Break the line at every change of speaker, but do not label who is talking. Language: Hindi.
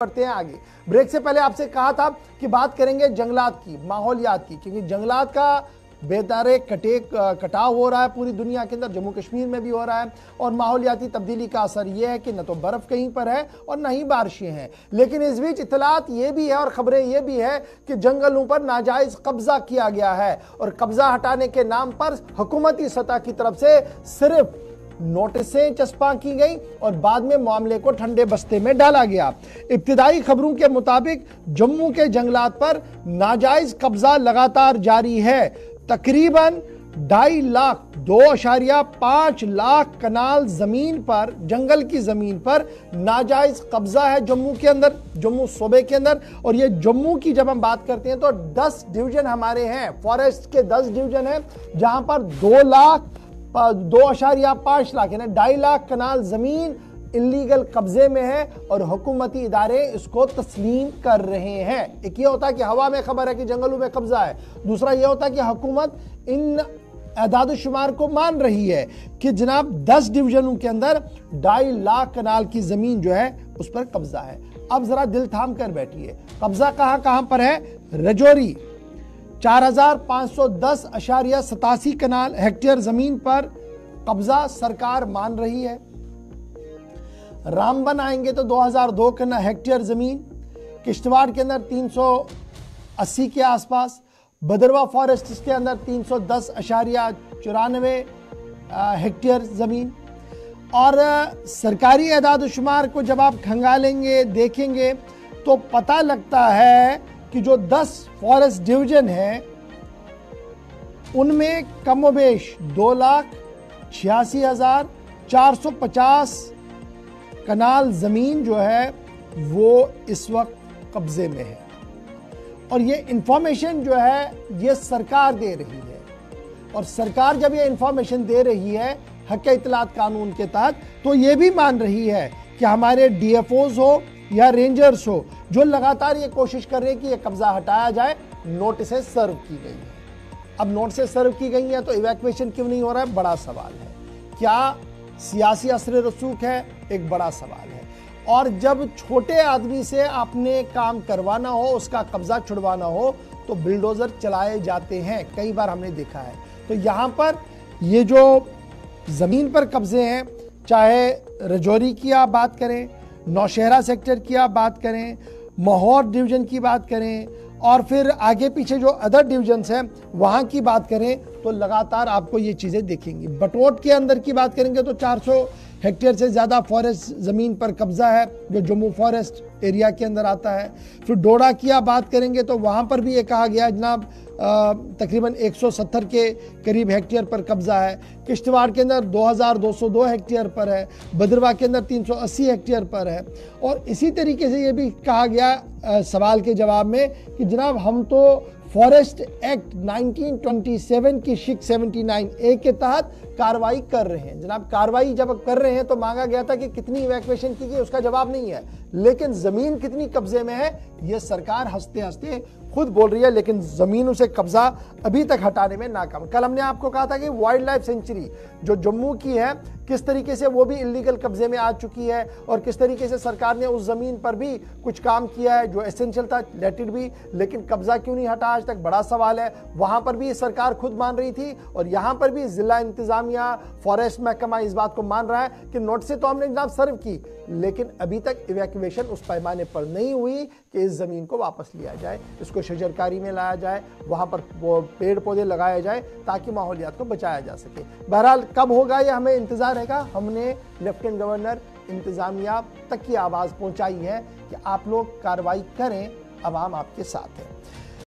बढ़ते हैं आगे। ब्रेक से पहले आपसे कहा था कि बात करेंगे जंगलात की, माहौलियात की, क्योंकि जंगलात का बेदारे कटाव हो रहा है पूरी दुनिया के अंदर, जम्मू कश्मीर में भी हो रहा है। और माहौलियाती तब्दीली का असर यह है कि न तो बर्फ कहीं पर है और न ही बारिशें हैं। लेकिन इस बीच इतलात ये भी है और खबरें ये भी है कि जंगलों पर नाजायज कब्जा किया गया है और कब्जा हटाने के नाम पर हुकूमती सतह की तरफ से सिर्फ नोटिसें चस्पा की गई और बाद में मामले को ठंडे बस्ते में डाला गया। इब्तिदाई खबरों के मुताबिक जम्मू के जंगलात पर नाजायज कब्जा लगातार जारी है। तकरीबन 2.5 लाख 2.5 लाख कनाल जमीन पर, जंगल की जमीन पर नाजायज कब्जा है जम्मू के अंदर, जम्मू सूबे के अंदर। और ये जम्मू की जब हम बात करते हैं तो 10 डिवीजन हमारे हैं, फॉरेस्ट के 10 डिवीजन हैं, जहां पर 2.5 लाख यानी 2.5 लाख कनाल जमीन इलीगल कब्जे में है और हुकूमती इदारे इसको तस्लीम कर रहे हैं। एक ये होता है कि हवा में खबर है कि जंगलों में कब्जा है, दूसरा ये होता है कि हुकूमत इन एदाद शुमार को मान रही है कि जनाब 10 डिवीजनों के अंदर 2.5 लाख कनाल की जमीन जो है उस पर कब्जा है। अब जरा दिल थाम कर बैठिए, कब्जा कहां पर है? रजौरी 4510.87 कनाल हेक्टेयर जमीन पर कब्जा सरकार मान रही है। रामबन आएंगे तो 2002 हेक्टेयर जमीन, किश्तवाड़ के अंदर 380 के आसपास, भदरवा फॉरेस्ट के अंदर 310.94 हेक्टेयर जमीन। और सरकारी एदाद शुमार को जब आप खंगालेंगे देखेंगे तो पता लगता है कि जो 10 फॉरेस्ट डिवीजन है उनमें कमोबेश 2,86,450 कनाल जमीन जो है वो इस वक्त कब्जे में है। और ये इंफॉर्मेशन जो है ये सरकार दे रही है, और सरकार जब ये इंफॉर्मेशन दे रही है हक इतलात कानून के तहत, तो ये भी मान रही है कि हमारे डीएफओज हो या रेंजर्स हो जो लगातार ये कोशिश कर रहे हैं कि ये कब्जा हटाया जाए, नोटिसें सर्व की गई है। अब नोटिसें सर्व की गई हैं तो इवैक्यूएशन क्यों नहीं हो रहा है? बड़ा सवाल है। क्या सियासी असर रसूख है? एक बड़ा सवाल है। और जब छोटे आदमी से आपने काम करवाना हो, उसका कब्जा छुड़वाना हो, तो बिल्डोजर चलाए जाते हैं, कई बार हमने देखा है। तो यहाँ पर ये जो जमीन पर कब्जे हैं, चाहे रजौरी की आप बात करें, नौशहरा सेक्टर की आप बात करें, माहौर डिवीजन की बात करें, और फिर आगे पीछे जो अदर डिविजन्स हैं वहां की बात करें, तो लगातार आपको ये चीजें देखेंगी। बटोट के अंदर की बात करेंगे तो 400 हेक्टेयर से ज्यादा फॉरेस्ट जमीन पर कब्जा है जो जम्मू फॉरेस्ट एरिया के अंदर आता है। फिर डोडा की आप बात करेंगे तो वहां पर भी ये कहा गया जनाब तकरीबन 170 के करीब हेक्टेयर पर कब्जा है। किश्तवाड़ के अंदर 2202 हेक्टेयर पर है, भदरवा के अंदर 380 हेक्टेयर पर है। और इसी तरीके से ये भी कहा गया सवाल के जवाब में कि जनाब हम तो फॉरेस्ट एक्ट 1927 की शिक 79A के तहत कार्रवाई कर रहे हैं। जनाब कार्रवाई जब कर रहे हैं तो मांगा गया था कि कितनी इवैक्यूएशन की गई, उसका जवाब नहीं है, लेकिन जमीन कितनी कब्जे में है ये सरकार हंसते हंसते खुद बोल रही है, लेकिन जमीनों से कब्जा अभी तक हटाने में नाकाम। कल हमने आपको कहा था कि वाइल्ड लाइफ सेंचुरी जो जम्मू की है किस तरीके से वो भी इलीगल कब्जे में आ चुकी है और किस तरीके से सरकार ने उस जमीन पर भी कुछ काम किया है जो एसेंशियल था, लेट इट बी, लेकिन कब्जा क्यों नहीं हटा आज तक, बड़ा सवाल है। वहां पर भी सरकार खुद मान रही थी और यहां पर भी जिला इंतजामिया, फॉरेस्ट महकमा इस बात को मान रहा है कि नोटिस तो हमने जनाब सर्व की, लेकिन अभी तक इवैक्यूएशन उस पैमाने पर नहीं हुई कि इस जमीन को वापस लिया जाए, इसको शजरकारी में लाया जाए, वहां पर पेड़ पौधे लगाए जाए ताकि माहौलियात को बचाया जा सके। बहरहाल कब होगा ये हमें इंतजार रहेगा। हमने लेफ्टिनेंट गवर्नर इंतजामिया तक की आवाज पहुंचाई है कि आप लोग कार्रवाई करें, अवाम आपके साथ है।